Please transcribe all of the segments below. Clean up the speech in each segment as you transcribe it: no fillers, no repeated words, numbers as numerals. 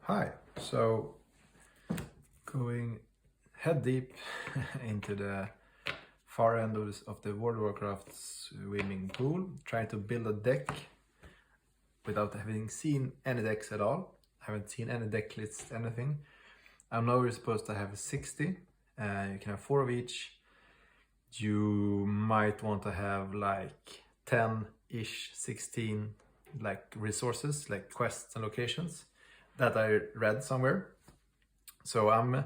Hi, so going head deep into the far end of the World of Warcraft swimming pool, trying to build a deck without having seen any decks at all. I haven't seen any deck lists, anything. I know you're supposed to have 60, you can have 4 of each. You might want to have like 10-ish, 16 like resources, like quests and locations that I read somewhere. So I'm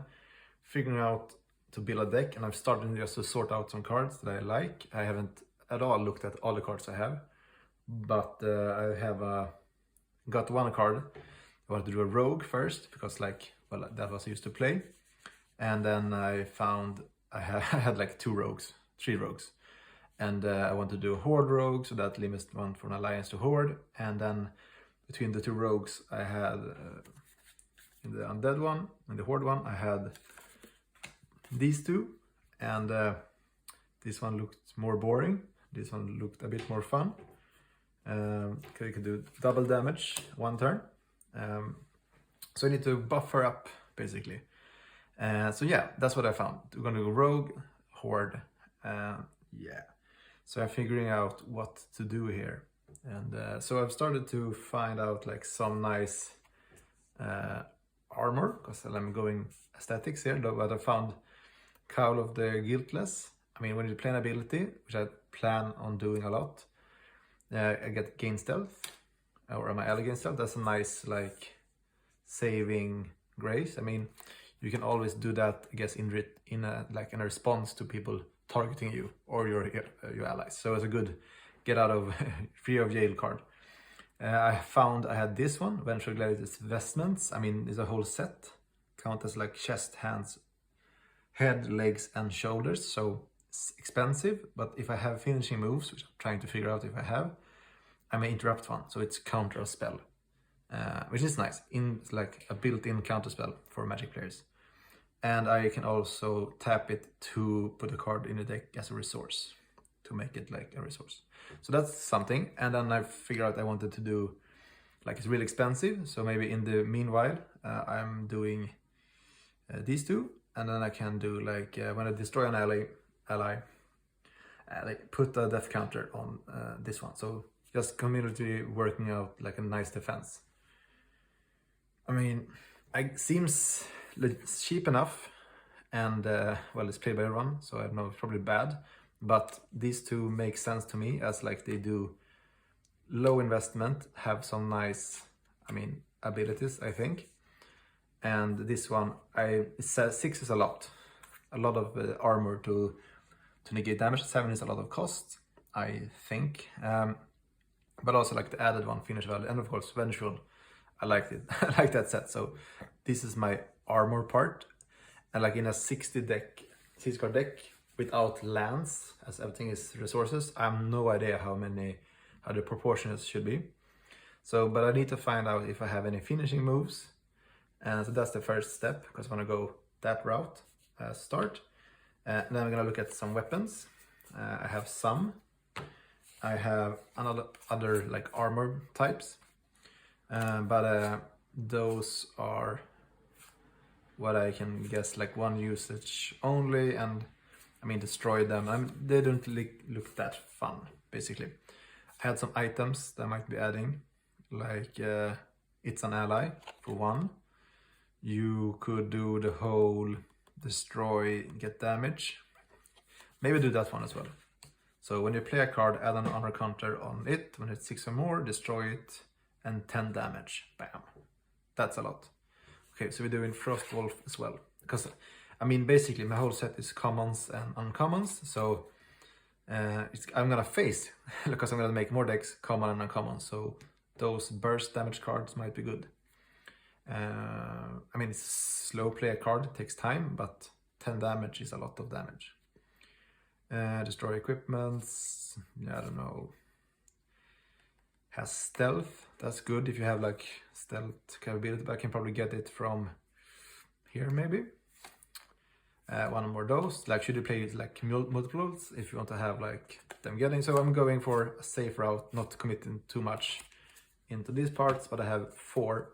figuring out to build a deck, and I'm starting just to sort out some cards that I like. I haven't at all looked at all the cards I have, but I have got one card. I wanted to do a rogue first because that was used to play, and then I found I had like 3 rogues, and I want to do a horde rogue, so that limits one from alliance to horde. And then between the 2 rogues I had in the undead one and the horde one, I had these 2, and this one looked more boring, this one looked a bit more fun. You could do double damage 1 turn, so I need to buffer up basically. So yeah, that's what I found. We're gonna go rogue, horde, yeah. So I'm figuring out what to do here, and so I've started to find out like some nice armor, because I'm going aesthetics here, but I found Cowl of the Guiltless. I mean, when you play an ability, which I plan on doing a lot, I get gain stealth, or my ally gain stealth. That's a nice like saving grace. I mean, you can always do that, I guess, in a response to people targeting you or your allies. So it's a good get out of free of jail card. I found I had this one, Vengeful Gladiator's Vestments. I mean, it's a whole set. Count as like chest, hands, head, legs, and shoulders. So it's expensive, but if I have finishing moves, which I'm trying to figure out if I have, I may interrupt one. So it's counter a spell, which is nice. It's like a built-in counter spell for Magic players. And I can also tap it to put a card in the deck as a resource, to make it like a resource. So that's something. And then I figured out I wanted to do, like, it's really expensive, so maybe in the meanwhile I'm doing these 2, and then I can do like when I destroy an ally, like put a death counter on this one. So just community working out like a nice defense. I mean, it seems cheap enough, and well, it's played by everyone, so I know it's probably bad, but these 2 make sense to me, as like they do low investment, have some nice, I mean, abilities, I think. And this one, it says 6 is a lot of armor to negate damage. 7 is a lot of cost, I think, but also like the added one, finish value, and of course Vengeful. I liked it. I like that set. So this is my armor part, and like in a 60 card deck without lands, as everything is resources, I have no idea how the proportions should be. So, but I need to find out if I have any finishing moves, and so that's the first step, because I want to go that route as start. And then I'm gonna look at some weapons. I have some. I have other like armor types, but those are what I can guess like 1 usage only, and I mean destroy them. They don't look that fun, basically. I had some items that I might be adding, like it's an ally for 1. You could do the whole destroy, get damage. Maybe do that one as well. So when you play a card, add an honor counter on it. When it's 6 or more, destroy it, and 10 damage. Bam. That's a lot. Okay, so we're doing Frostwolf as well, because I mean basically my whole set is commons and uncommons. So I'm gonna face because I'm gonna make more decks common and uncommon. So those burst damage cards might be good. I mean, it's slow play a card, it takes time, but 10 damage is a lot of damage. Destroy equipments, yeah, I don't know. Has stealth, that's good if you have like stealth capability, but I can probably get it from here maybe. 1 more dose, like should you play it like multiples if you want to have like them getting. So I'm going for a safe route, not committing too much into these parts, but I have 4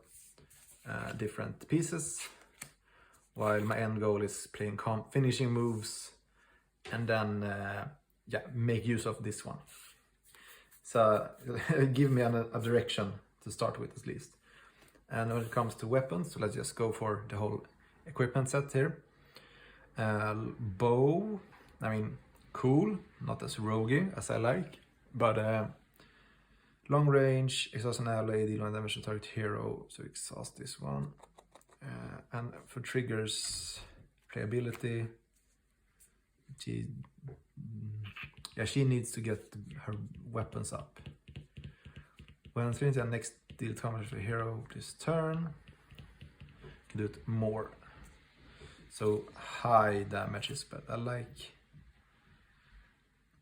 different pieces, while my end goal is playing finishing moves and then yeah, make use of this one. So give me a direction to start with at least. And when it comes to weapons, so let's just go for the whole equipment set here. Bow, I mean, cool, not as roguey as I like, but long range, exhaust an ally, deal 1 damage to target hero, so exhaust this one. And for triggers, playability, she needs to get her weapons up. When Trinity and next deal damage for hero this turn, can do it more. So high damage is better. I like,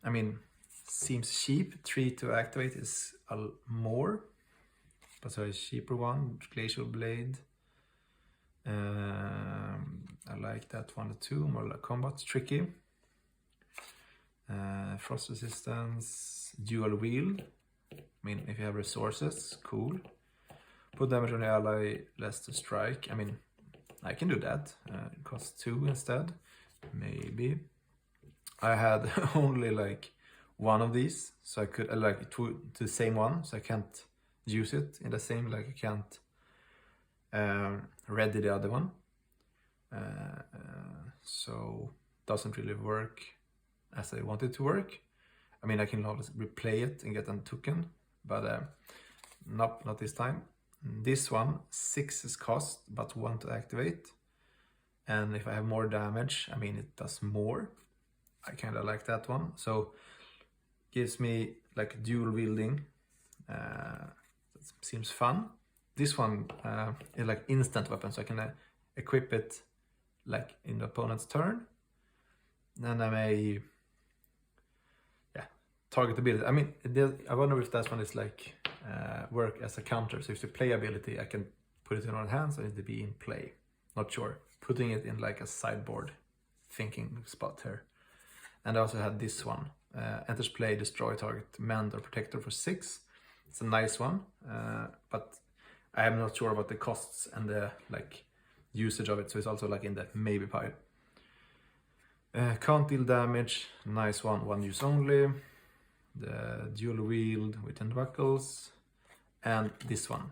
I mean, seems cheap. 3 to activate is more, but so a cheaper one, Glacial Blade. I like that one too, more like combat, tricky. Frost resistance, dual wield. I mean, if you have resources, cool. Put damage on the ally, less to strike. I mean, I can do that. It costs 2 instead, maybe. I had only like one of these, so I could like the same one, so I can't use it in the same, like I can't ready the other one. So doesn't really work as I want it to work. I mean, I can always replay it and get a token, but not this time. This one, 6 is cost, but 1 to activate. And if I have more damage, I mean, it does more. I kind of like that one. So gives me like dual wielding. It seems fun. This one is like instant weapon, so I can equip it like in the opponent's turn. Then I may, yeah, target ability. I mean, I wonder if that one is like work as a counter. So if the play ability, I can put it in one hand, so it to be in play. Not sure. Putting it in like a sideboard thinking spot here. And I also had this one. Enters play, destroy target, mend or protector for 6. It's a nice one, but I am not sure about the costs and the like usage of it, so it's also like in the maybe pile. Can't deal damage, nice one, 1 use only. The dual wield with buckles, and this one.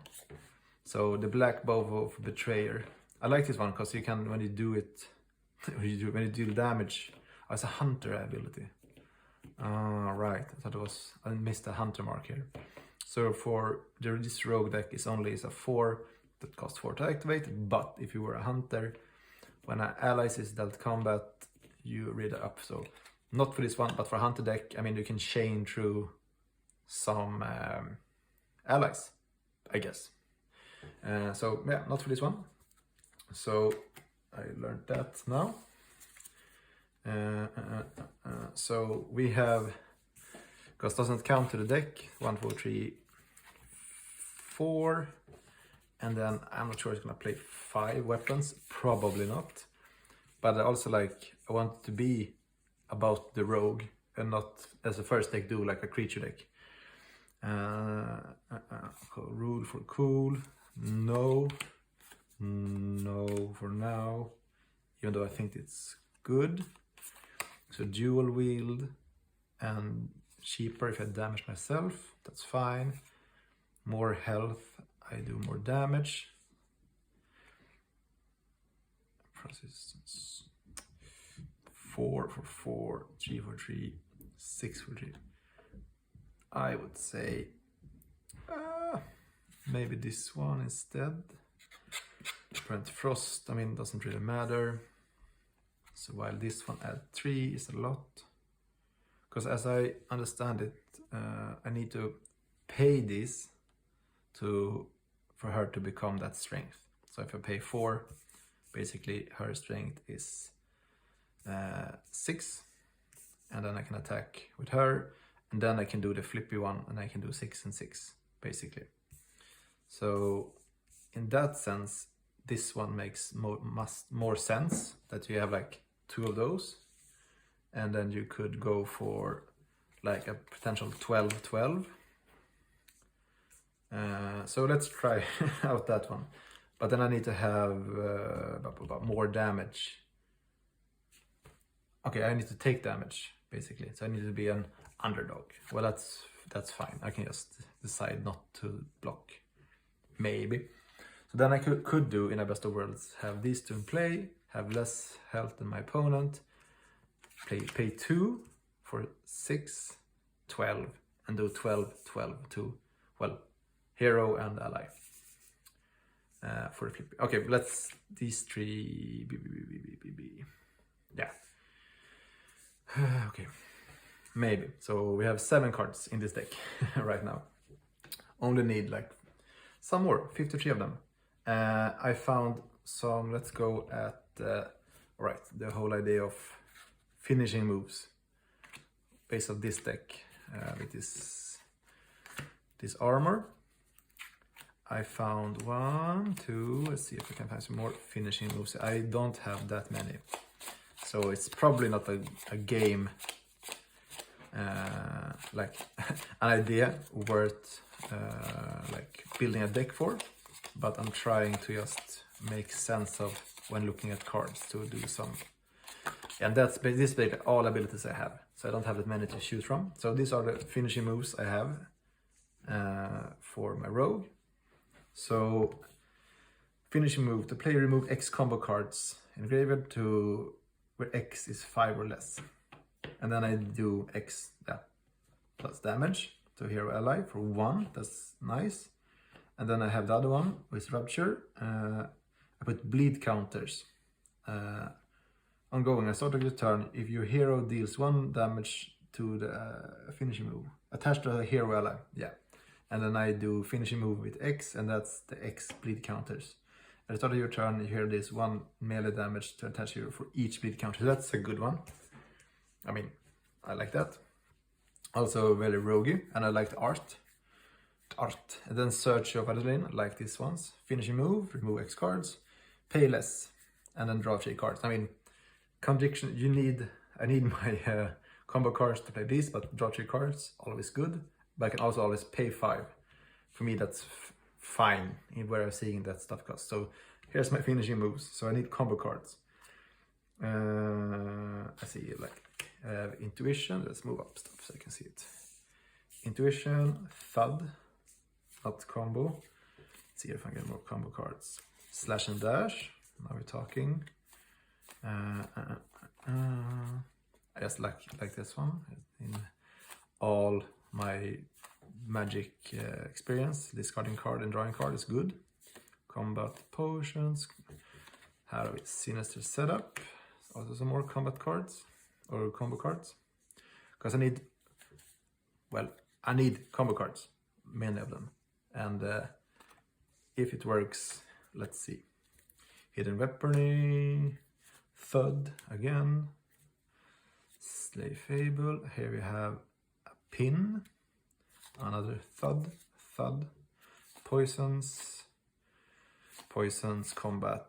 So the black bow of betrayer. I like this one because you can, when you do it, when you deal damage, as a hunter ability. Right, I thought it was, I missed a hunter mark here. So for this rogue deck is a 4 that costs 4 to activate, but if you were a hunter, when an ally is dealt combat, you read it up. So not for this one, but for a hunter deck, I mean, you can chain through some allies, I guess. So yeah, not for this one. So I learned that now. So we have, because doesn't count to the deck, 1, 4, 3, 4, and then I'm not sure it's gonna play 5 weapons, probably not. But I also like, I want it to be about the rogue and not as a first deck do like a creature deck. Rule for cool, no for now, even though I think it's good. So dual wield and cheaper if I damage myself, that's fine. More health, I do more damage. Resistance 4 for 4, 3 for 3, 6 for 3. I would say maybe this one instead. Prevent frost, I mean, doesn't really matter. So while this one at 3 is a lot, because as I understand it, I need to pay this for her to become that strength. So if I pay 4, basically her strength is 6, and then I can attack with her, and then I can do the flippy one, and I can do 6 and 6, basically. So in that sense, this one makes more sense, that you have like 2 of those, and then you could go for like a potential 12-12. So let's try out that one. But then I need to have more damage. Okay, I need to take damage, basically. So I need to be an underdog. Well, that's fine. I can just decide not to block. Maybe. So then I could do, in a best of worlds, have these two in play, have less health than my opponent, pay 2 for 6, 12, and do 12, 12 to, well, hero and ally. For the flip. Okay, let's these three. Yeah. Okay. Maybe. So we have 7 cards in this deck right now. Only need like some more, 53 of them. I found some. Let's go at right. The whole idea of finishing moves based on this deck with this armor. I found 1, 2, let's see if I can find some more finishing moves. I don't have that many. So it's probably not a game, like an idea worth like building a deck for. But I'm trying to just make sense of when looking at cards to do some. And that's basically all abilities I have. So I don't have that many to choose from. So these are the finishing moves I have for my rogue. So, finishing move, the player remove X combo cards in graveyard to where X is 5 or less. And then I do X plus damage to hero ally for 1, that's nice. And then I have the other one with Rupture. I put bleed counters. Ongoing, I start of your turn, if your hero deals 1 damage to the finishing move, attached to a hero ally, yeah. And then I do finishing move with X, and that's the X bleed counters. At the start of your turn, you hear this 1 melee damage to attach hero for each bleed counter. That's a good one. I mean, I like that. Also very roguey, and I like the art. And then Search of Adrenaline, I like these ones. Finishing move, remove X cards, pay less, and then draw 3 cards. I mean, contradiction, I need my combo cards to play these, but draw 3 cards, always good. But I can also always pay 5. For me, that's fine in where I'm seeing that stuff costs. So here's my finishing moves. So I need combo cards. I see like intuition. Let's move up stuff so I can see it. Intuition, thud, not combo. Let's see if I can get more combo cards. Slash and dash. Now we're talking. I just like this one. In all my magic experience, discarding card and drawing card is good. Combat potions. How do we sinister setup? Also some more combat cards or combo cards. Because I need combo cards, many of them. And if it works, let's see. Hidden weaponry, thud again. Slay Fable. Here we have pin, another thud, poisons, combat,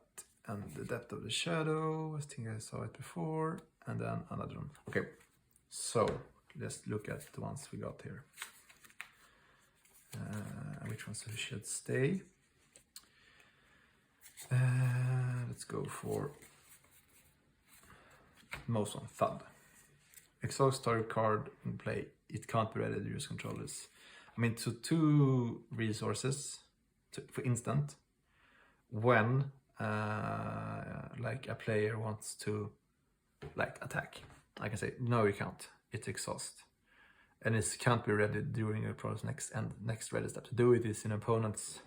and the depth of the shadow. I think I saw it before, and then another one. Okay, so let's look at the ones we got here. Which ones should stay? Let's go for most one, thud. Exhaust target card in play. It can't be ready to use controllers. I mean, to 2 resources for instant when like a player wants to like attack. I can say no, you can't. It's exhaust, and it can't be ready during your opponent's next ready step. To do it is in opponent's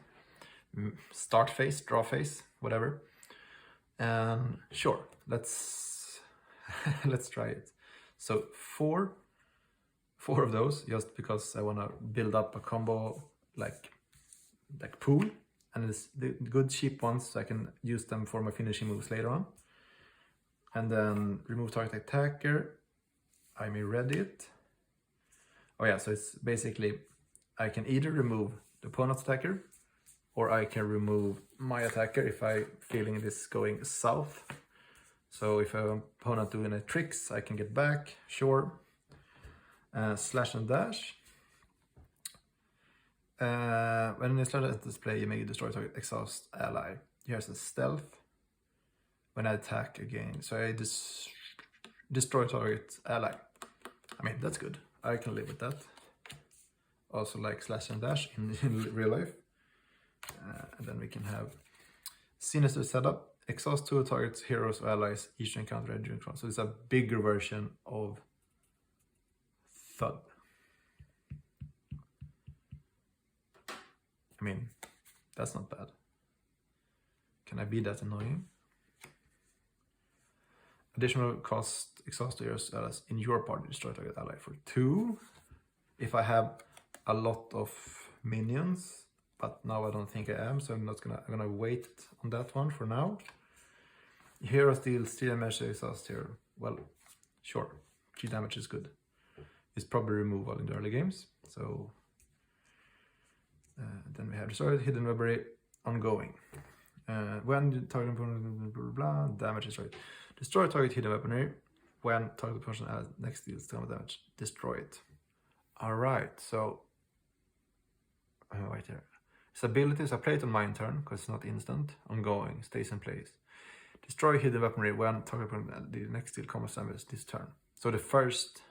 start phase, draw phase, whatever. And sure, let's let's try it. So 4 of those, just because I want to build up a combo like pool, and it's the good cheap ones, so I can use them for my finishing moves later on. And then remove target attacker. I may ready it. Oh yeah, so it's basically I can either remove the opponent's attacker, or I can remove my attacker if I'm feeling this going south. So if an opponent doing a tricks, I can get back, sure. Slash and dash. When you start at display, you may destroy target exhaust ally. here's a stealth. When I attack again, so I destroy target ally. I mean, that's good. I can live with that. Also like slash and dash in real life. And then we can have sinister setup. Exhaust 2 targets, heroes, or allies, each encounter a during turn. So it's a bigger version of Thud. I mean, that's not bad. Can I be that annoying? Additional cost, exhaust heroes, allies in your party, destroy target ally for 2. If I have a lot of minions, but now I don't think I am, so I'm gonna wait on that one for now. Hero steals 3 damage, exhaust hero. Well, sure, 3 damage is good. It's probably removal in the early games. So then we have destroyed hidden weaponry, ongoing. When the target opponent blah, blah, blah, damage is right. Destroy target hidden weaponry. When target person next deals some damage, destroy it. Alright, so right here. Its abilities are played on my turn, because it's not instant. Ongoing, stays in place. Destroy hidden weaponry when target opponent the next deal combos damage this turn. So the first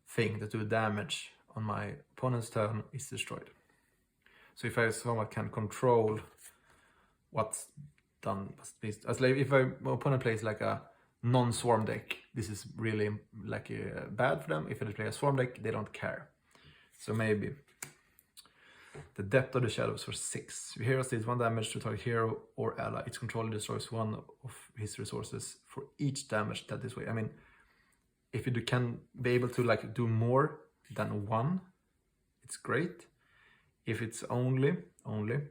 thing that do damage on my opponent's turn is destroyed. So if I somewhat can control what's done, as like if my opponent plays like a non-swarm deck, this is really like bad for them. If they play a swarm deck, they don't care. So maybe the depth of the shadows for 6. Your hero deals 1 damage to target hero or ally. Its controller destroys 1 of his resources for each damage that this way. I mean, if you can be able to like do more than 1, it's great. If it's only 1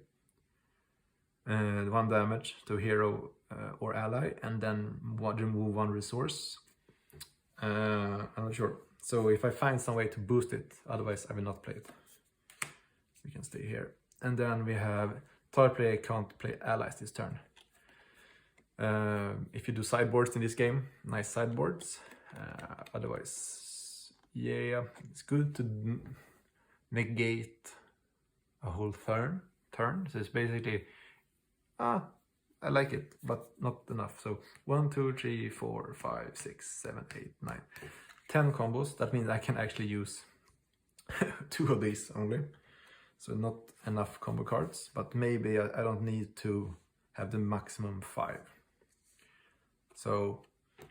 damage to hero or ally, and then remove 1 resource, I'm not sure. So if I find some way to boost it, otherwise I will not play it. We can stay here. And then we have target player can't play allies this turn. If you do sideboards in this game, nice sideboards. Otherwise, yeah, it's good to negate a whole turn. So it's basically, I like it, but not enough. So 1, 2, 3, 4, 5, 6, 7, 8, 9, 10 combos. That means I can actually use 2 of these only. So not enough combo cards, but maybe I don't need to have the maximum 5. So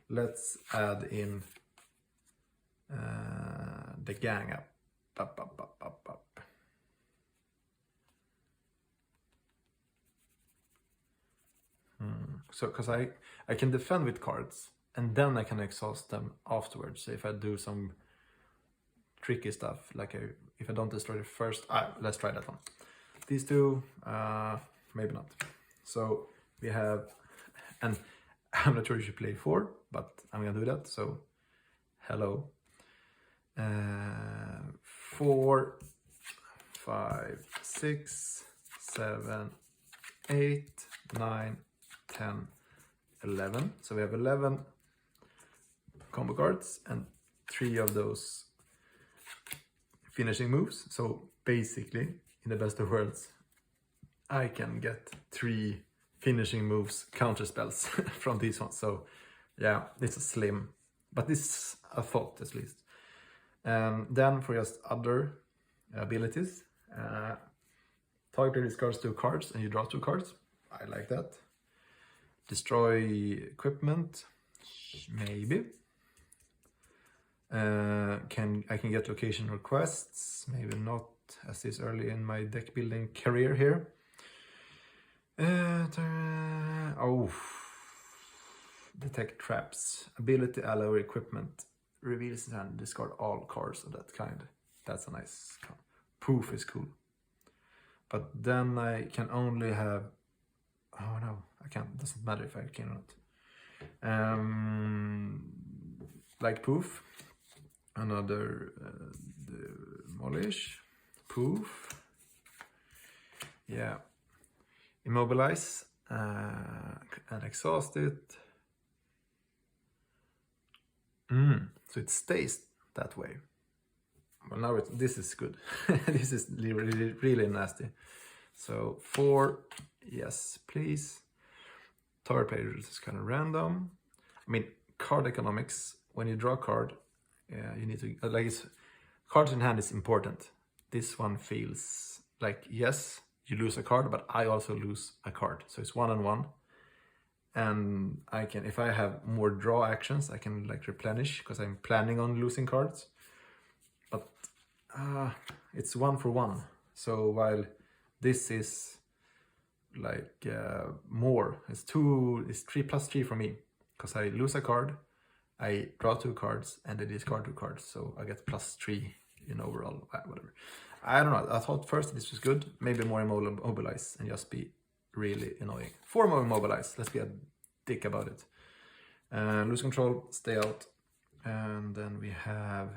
let's add in the gang up. So because I can defend with cards, and then I can exhaust them afterwards. So if I do some tricky stuff, like if I don't destroy the first, let's try that one. These 2, maybe not. So we have, and I'm not sure you should play 4, but I'm gonna do that. So hello, 4, 5, 6, 7, 8, 9, 10, 11. So we have 11 combo cards and 3 of those finishing moves. So basically, in the best of worlds, I can get 3 finishing moves, counter spells from these ones. So yeah, this is slim, but this is a thought at least. And then for just other abilities, target player discards 2 cards and you draw 2 cards. I like that. Destroy equipment, maybe. I can get location requests, maybe not as this early in my deck building career here. Detect traps, ability, ally, or equipment, reveals and discard all cards of that kind. That's a nice card. Proof is cool, but then I can only have, oh no, I can't, it doesn't matter if I can or not. Like Poof, another Demolish, Poof, yeah, Immobilize, and Exhaust it. So it stays that way. Well, now this is good. This is really nasty. So 4 Yes, please. Target player is kind of random. I mean, card economics, when you draw a card, you need to, cards in hand is important. This one feels like, yes, you lose a card, but I also lose a card. So it's 1-on-1. And I can, if I have more draw actions, I can like replenish because I'm planning on losing cards. But it's 1-for-1. So while this is like more, it's 3+3 for me because I lose a card, I draw 2 cards, and I discard 2 cards. So I get +3 in overall, whatever. I don't know. I thought first this was good. Maybe more immobilize and just be really annoying. 4 more immobilize. Let's be a dick about it. Lose control, stay out. And then we have,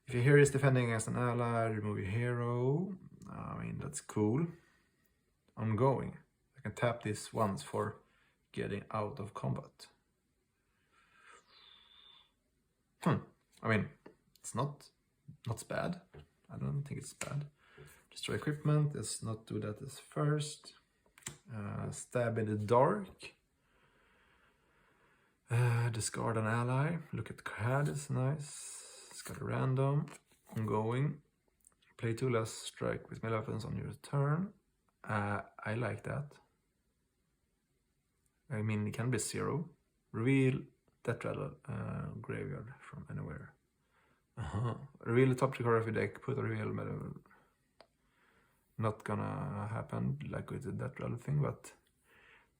if your hero is defending against an ally, remove your hero. I mean, that's cool. Ongoing. I can tap this once for getting out of combat. I mean, it's not bad. I don't think it's bad. Destroy equipment. Let's not do that as first. Stab in the dark. Discard an ally. Look at the card, it's nice. It's got a random. Ongoing. Play 2 less strike with melee weapons on your turn. I like that. I mean, it can be 0. Reveal Death Rattle graveyard from anywhere. Reveal the top 3 card of your deck. Put a reveal melee. Not gonna happen like with the Death Rattle thing, but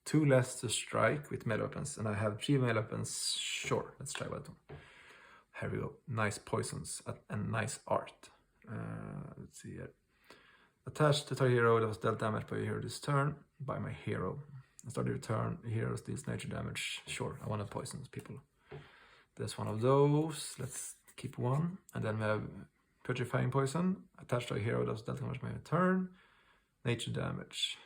2 less to strike with melee weapons, and I have 3 melee weapons. Sure, let's try that one. Here we go. Nice poisons and nice art. Let's see here. Attached to target hero that was dealt damage by your hero this turn by my hero. Start your turn. Hero deals nature damage. Sure, I want to poison people. There's one of those. Let's keep 1, and then we have Petrifying Poison. Attached to a hero that was dealt damage by your turn. Nature damage.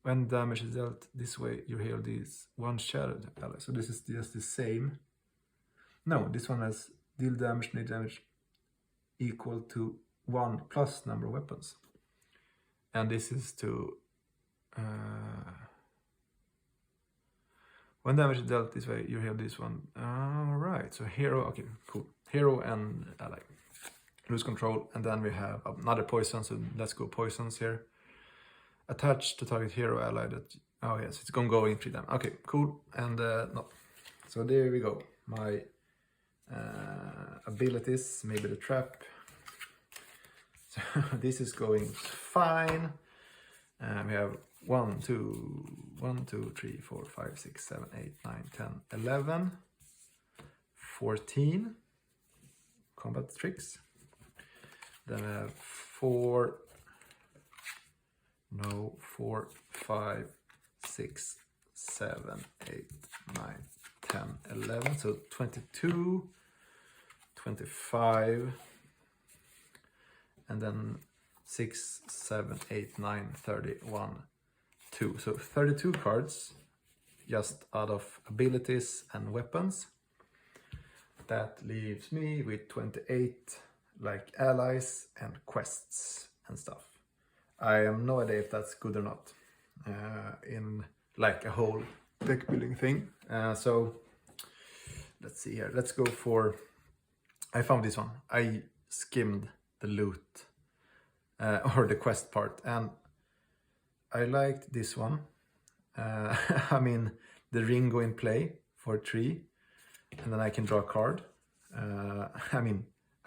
When damage is dealt this way, your hero deals 1 shattered ally. So this is just the same. No, this one has deal damage, nature damage equal to 1 plus number of weapons. And this is to when damage is dealt this way, you hero this one. Alright, so hero, okay, cool. Hero and ally. Lose control, and then we have another poison, so let's go poisons here. Attached to target hero ally that, oh yes, it's gonna go in 3 damage. Okay, cool, and no. So there we go. My abilities, maybe the trap. So this is going fine. We have 1, 2, 3, 4, 5, 6, 7, 8, 9, 10, 11, 14 combat tricks. Then I have 4, 5, 6, 7, 8, 9, 10, 11. So 22, 25, and then 6, 7, 8, 9, 31, 2. So 32 cards just out of abilities and weapons. That leaves me with 28 like allies and quests and stuff. I have no idea if that's good or not in like a whole deck building thing. So let's see here. Let's go for, I found this one. I skimmed the loot or the quest part, and I liked this one. I mean, the Ringo in play for 3, and then I can draw a card. I mean,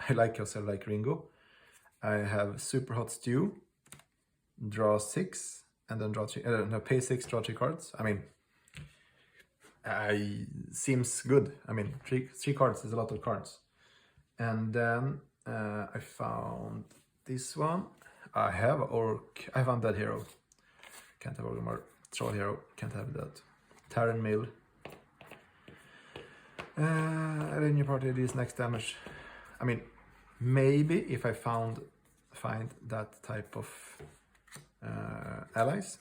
I like also like Ringo. I have Super Hot Stew, draw 6, and then draw 3, no, pay 6, draw 3 cards. I mean, seems good. I mean, three cards is a lot of cards. And then I found this one. I have Orc. I found that hero. Can't have Orgrimmar. Troll hero. Can't have that. Terran Mill. In your party, this next damage. I mean, maybe if I find that type of allies.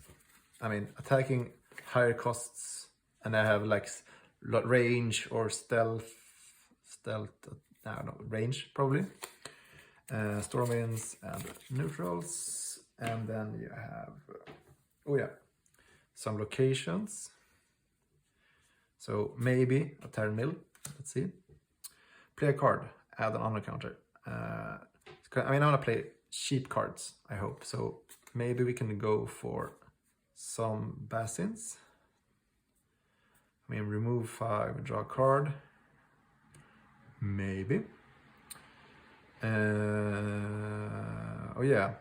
I mean, attacking higher costs, and I have like range or stealth. I don't know, range probably. Storm winds and neutrals. And then you have, oh yeah, some locations. So maybe a turn mill. Let's see. Play a card, add an honor counter. I mean, I want to play cheap cards, I hope. So maybe we can go for some Basins. I mean, remove 5, draw a card. Maybe. Oh yeah.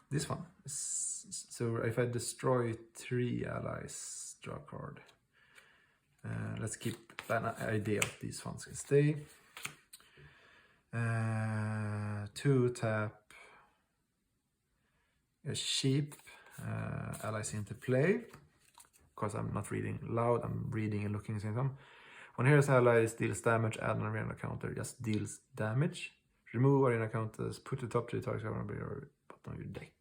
This one. So if I destroy 3 allies, draw a card. Let's keep that idea of these ones can stay. 2 tap. A sheep. Allies into play. Of course, I'm not reading loud. I'm reading and looking at them. When here's allies deals damage, add an arena counter. Just deals damage. Remove arena counters. Put the top 3 targets on your deck.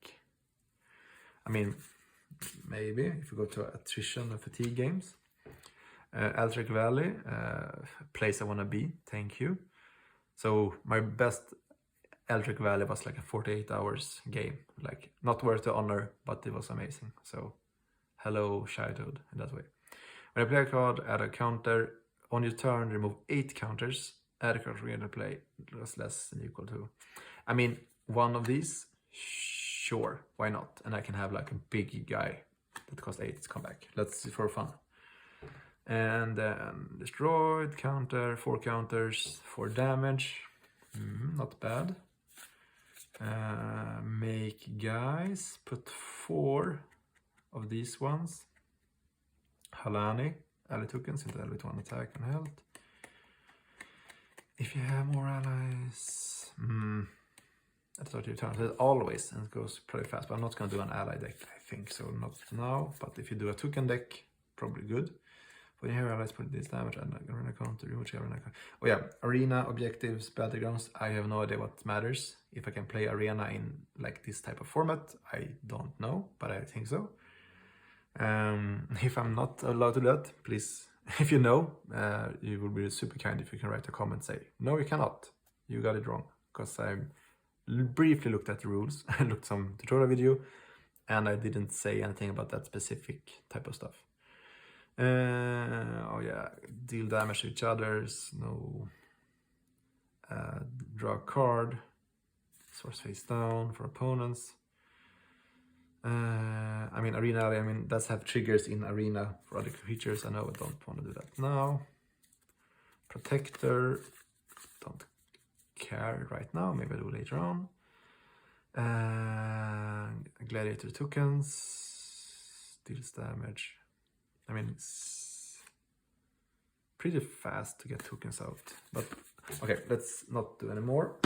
I mean, maybe if you go to attrition and fatigue games. Aldrich Valley, place I wanna be, thank you. So my best Aldrich Valley was like a 48 hours game. Like, not worth the honor, but it was amazing. So, hello childhood in that way. When I play a card, add a counter. On your turn, remove 8 counters. Add a card for play, just less than equal to. I mean, one of these, sure, why not? And I can have like a big guy that costs 8 to come back. Let's see for fun. And then destroyed, counter, 4 counters, 4 damage. Not bad. Make guys, put 4 of these ones. Halani, ally tokens into ally with 1 attack and health. If you have more allies, at 30 turns, it always, and it goes pretty fast, but I'm not gonna do an ally deck, I think, so not now, but if you do a token deck, probably good. When you have allies, put this damage and arena counter, whichever arena counter. Oh yeah, arena, objectives, battlegrounds, I have no idea what matters. If I can play arena in like this type of format, I don't know, but I think so. If I'm not allowed to do that, please, if you know, you would be super kind if you can write a comment, say, no, you cannot, you got it wrong. Because I briefly looked at the rules, I looked some tutorial video, and I didn't say anything about that specific type of stuff. Oh yeah, deal damage to each others, no. Draw a card, source face down for opponents. I mean, arena, I mean, that's have triggers in arena for other creatures. I know I don't want to do that now. Protector, don't care right now, maybe I'll do later on. Gladiator tokens, deals damage. I mean, it's pretty fast to get tokens out, but okay, let's not do any more.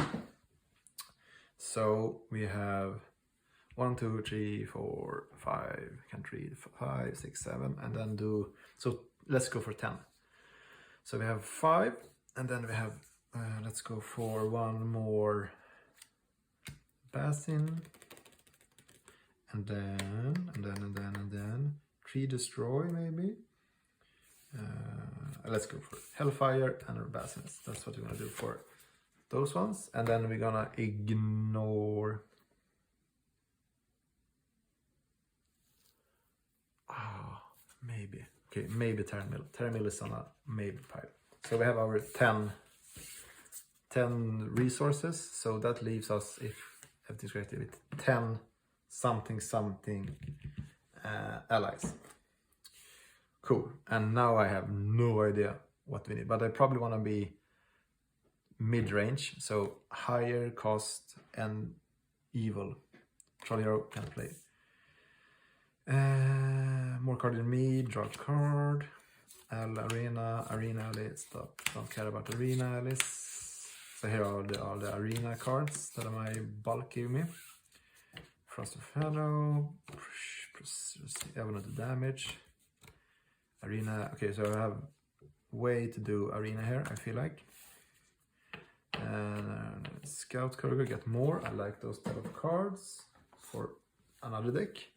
So we have 1, 2, 3, 4, 5, can't read, 5, 6, 7, and then do, so let's go for 10. So we have 5, and then we have, let's go for 1 more Basin, and then 3 destroy maybe. Let's go for Hellfire and Basins. That's what we're gonna do for those ones, and then we're gonna ignore. Maybe. Okay, maybe Terran Mill. Terran Mill is on a maybe pile. So we have our 10 resources. So that leaves us, if everything's correct, with 10 something allies. Cool. And now I have no idea what we need, but I probably want to be mid-range, so higher cost and evil. Troll Hero can play. More card than me, draw a card. Arena, stop, don't care about arena, Alice. So here are all the arena cards that my bulk give me. Frost of Fellow, I want to do damage. Arena, okay, so I have way to do arena here, I feel like. Scout Courier, get more, I like those type of cards for another deck.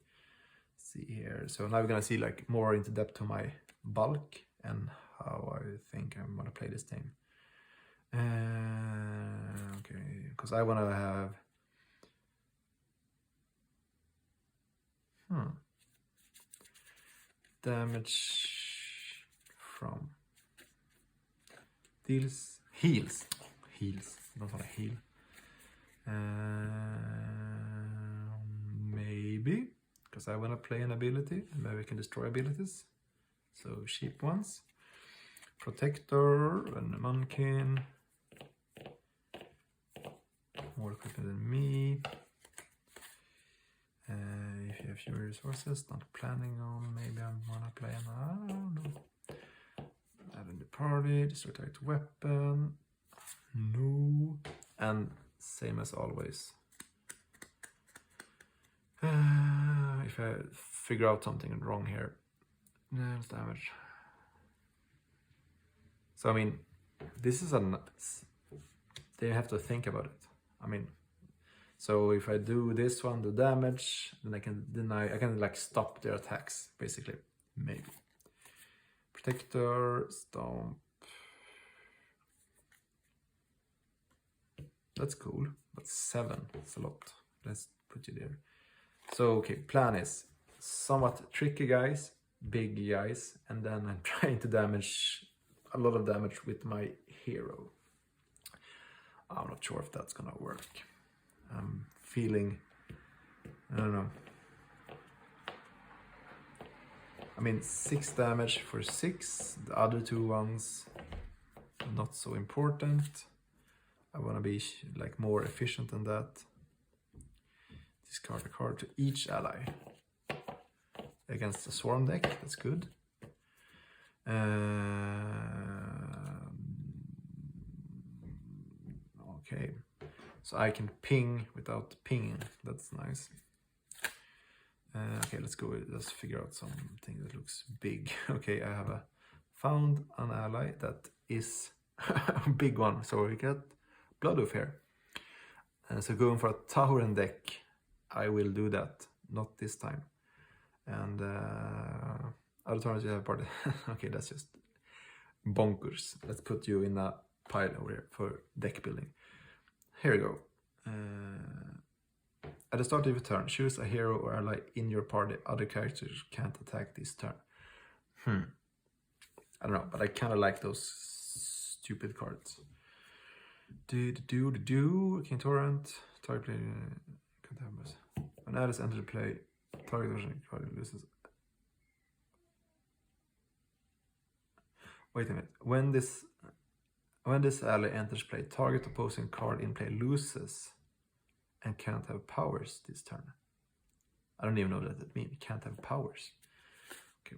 See here, so now we're gonna see like more into depth to my bulk and how I think I'm gonna play this thing. Okay, because I wanna have Damage from deals heals. Heals. Don't want to heal. Maybe because I want to play an ability. Maybe we can destroy abilities. So cheap ones. Protector and Munkin. More equipment than me. If you have fewer resources, not planning on, maybe I wanna play an, I don't know. Add in the party, destroy target weapon. No. And same as always. If I figure out something wrong here. It's damage. So I mean, this is they have to think about it. I mean, so if I do this one, do damage, then I can like stop their attacks, basically. Maybe. Protector, stomp. That's cool. That's 7. That's a lot. Let's put you there. So okay, plan is somewhat tricky guys, big guys, and then I'm trying to damage a lot of damage with my hero. I'm not sure if that's gonna work. I'm feeling, I don't know. I mean, 6 damage for 6. The other 2 ones, not so important. I wanna be like more efficient than that. Discard a card to each ally. Against the swarm deck, that's good. Okay, so I can ping without pinging. That's nice. Okay, let's go. Let's figure out something that looks big. Okay, I have found an ally that is a big one. So we get Bloodhoof here. So going for a Tauren deck, I will do that. Not this time. And other turns you have party. Okay, that's just bonkers. Let's put you in a pile over here for deck building. Here we go. At the start of your turn, choose a hero or ally in your party. Other characters can't attack this turn. I don't know, but I kind of like those stupid cards. King Torrent. Target play. When allies enter play, target version card loses. Wait a minute. When this ally enters play, target opposing card in play loses and can't have powers this turn. I don't even know what that means. Can't have powers. Okay,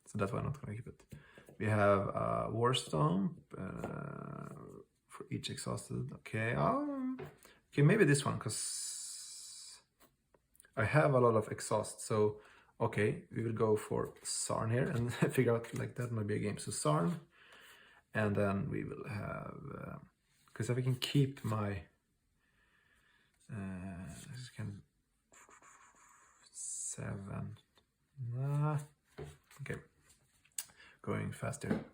so that's why I'm not going to keep it. We have War Stomp for each exhausted. Okay, okay, maybe this one because I have a lot of exhaust. So okay, we will go for Sarn here and figure out like that might be a game. So Sarn. And then we will have, because if I can keep my, this can 7, okay, going faster,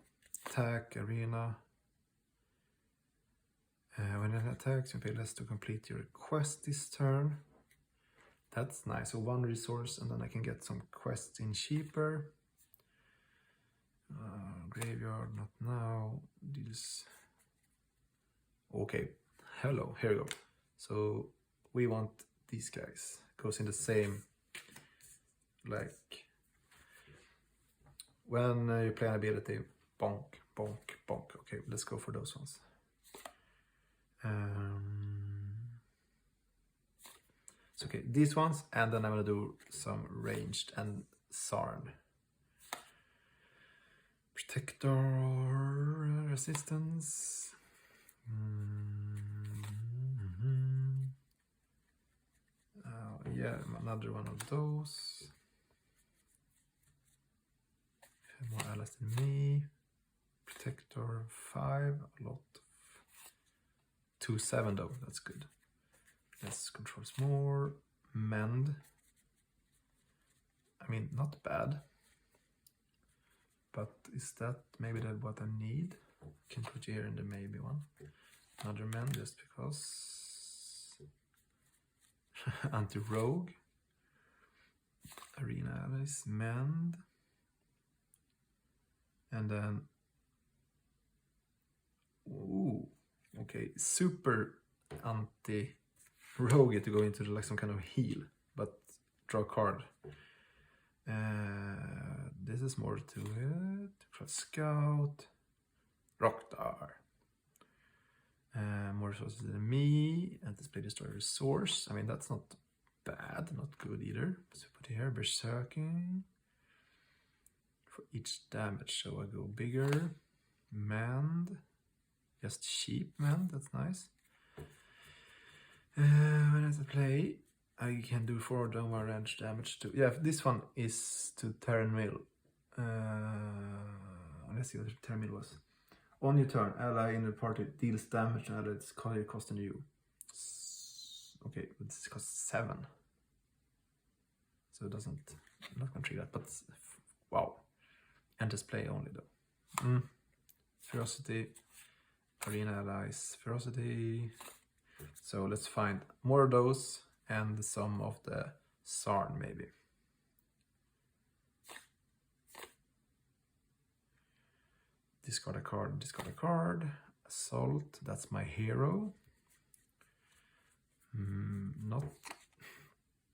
attack, arena, when it attacks, you pay less to complete your quest this turn, that's nice, so 1 resource, and then I can get some quests in cheaper. Graveyard, not now. Deals. Okay, hello, here we go. So we want these guys. Goes in the same, like when you play an ability, bonk, bonk, bonk. Okay, let's go for those ones. So okay, these ones, and then I'm gonna do some ranged and Sarn. Protector resistance. Yeah, another one of those. More allies than me. Protector 5, a lot. 2-7 though, that's good. Let's controls more. Mend. I mean, not bad. But is that maybe that what I need? Can put you here in the maybe one. Another man just because. Anti-rogue. Arena allies, mend. And then, ooh, okay, super anti-rogue to go into like some kind of heal, but draw a card. This is more to it. Scout, Rockdar. More resources than me, and display destroy resource. I mean, that's not bad, not good either. So put here, berserking. For each damage, so I go bigger. Mend. Just cheap mend, that's nice. When I play, I can do 4 downward range damage to. Yeah, this one is to Terran Mill. Let's see what Terran Mill was. On your turn, ally in the party deals damage and it's costing you. Okay, but this costs 7. So it doesn't. I'm not gonna trigger that, but wow. And display only though. Ferocity. Arena allies. Ferocity. So let's find more of those and some of the Sarn maybe. Discard a card, discard a card. Assault, that's my hero. Not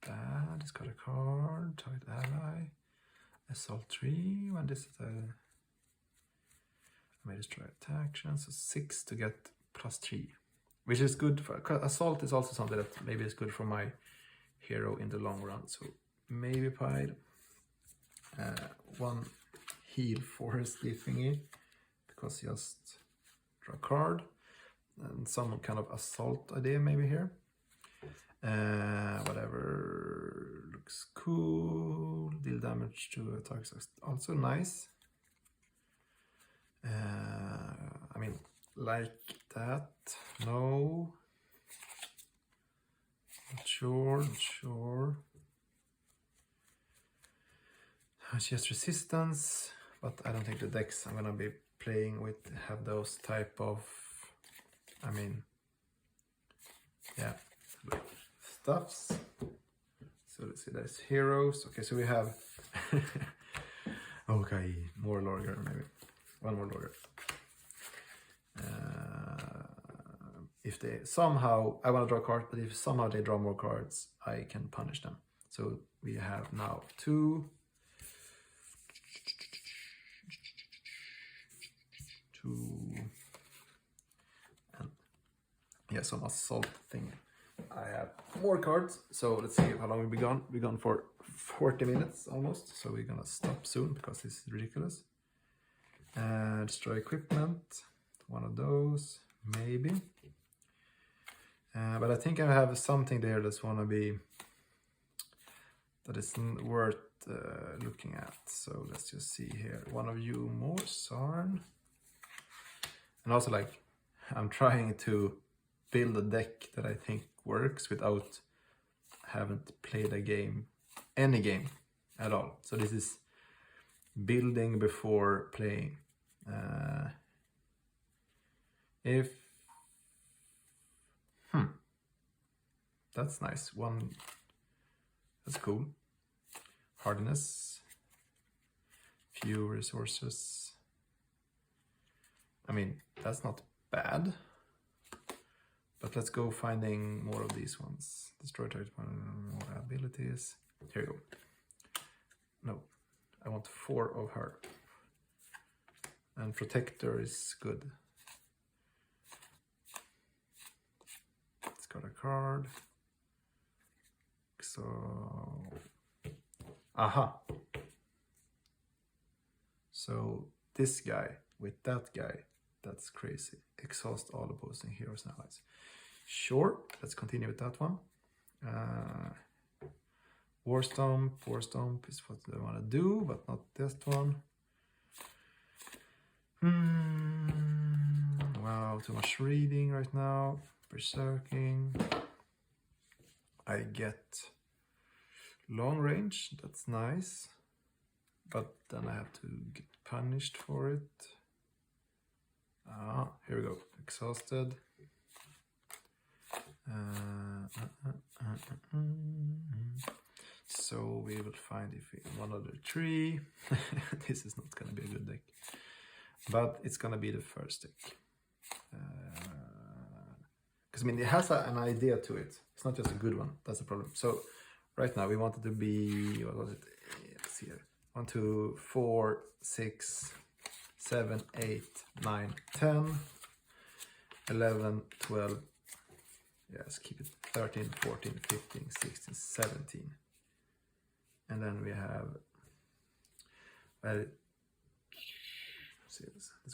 bad. Discard a card, target ally. Assault 3. When this is I may destroy attack chance. So 6 to get +3. Which is good for assault is also something that maybe is good for my hero in the long run. So maybe pile 1 heal forestly thingy. Because just draw a card and some kind of assault idea maybe here. Whatever looks cool. Deal damage to attacks, also nice. I mean, like that. No. Not sure. It's just resistance, but I don't think the decks I'm gonna be playing with have those type of, I mean, yeah, stuffs. So let's see, there's heroes. Okay, so we have okay, more logger maybe. 1 more logger. If they somehow, I want to draw cards, but if somehow they draw more cards, I can punish them. So we have now 2. And yeah, some assault thing. I have more cards, so let's see how long we'll be gone. We're gone for 40 minutes almost, so we're gonna stop soon because this is ridiculous. Destroy equipment, 1 of those, maybe. But I think I have something there that's wanna be, that isn't worth looking at. So let's just see here. 1 of you more, Sarn. And also, like, I'm trying to build a deck that I think works without having played a game, any game at all. So this is building before playing. That's nice. 1, that's cool. Hardness, few resources. I mean, that's not bad. But let's go finding more of these ones. Destroy target, more abilities. Here you go. No, I want 4 of her. And protector is good. Let's got a card. So, aha. So this guy with that guy, that's crazy. Exhaust all opposing heroes and allies. Sure, let's continue with that one. War Stomp is what I want to do, but not this one. Wow, too much reading right now. Berserking. I get long range, that's nice. But then I have to get punished for it. Here we go. Exhausted. So we will find if we one other tree. This is not gonna be a good deck, but it's gonna be the first deck. Because I mean, it has an idea to it. It's not just a good one. That's the problem. So right now we want it to be, what was it? Let's see here. 1, 2, 4, 6, 7, 8, 9, 10, 11, 12. Yes, keep it 13, 14, 15, 16, 17. And then we have, let's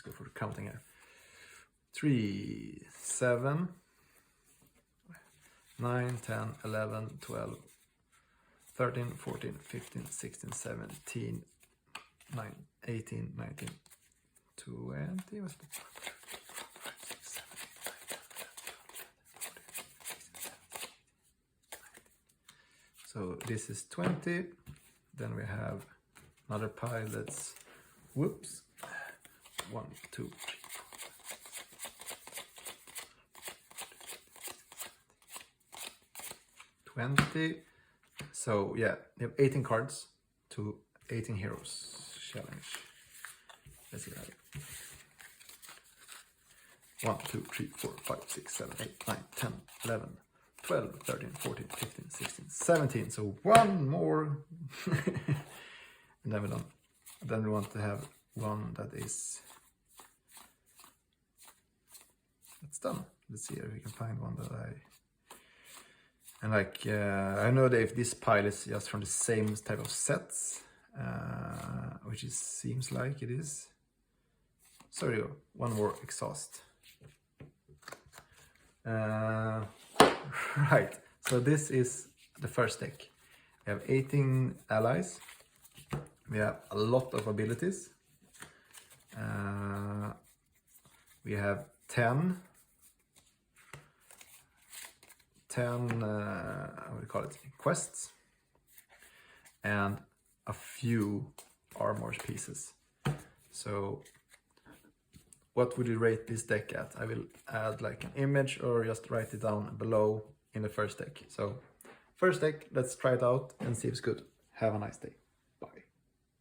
go for the counting here. 3, 7, 9, 10, 11, 12, 13, 14, 15, 16, 17, 18, 19, 20. So this is 20. Then we have another pile that's, whoops, 1, 2, 3, 20. So yeah, you have 18 cards to 18 heroes challenge. Let's see that. 1, 2, 3, 4, 5, 6, 7, 8, 9, 10, 11, 12, 13, 14, 15, 16, 17. So one more. And then we're done. Then we want to have one that's done. Let's see if we can find one that and like, I know that if this pile is just from the same type of sets, which it seems like it is. So there you go, one more exhaust. Right, so this is the first deck. We have 18 allies. We have a lot of abilities. We have 10 what do you call it, quests, and a few armor pieces. So what would you rate this deck at? I will add like an image or just write it down below in the first deck. So first deck, let's try it out and see if it's good. Have a nice day.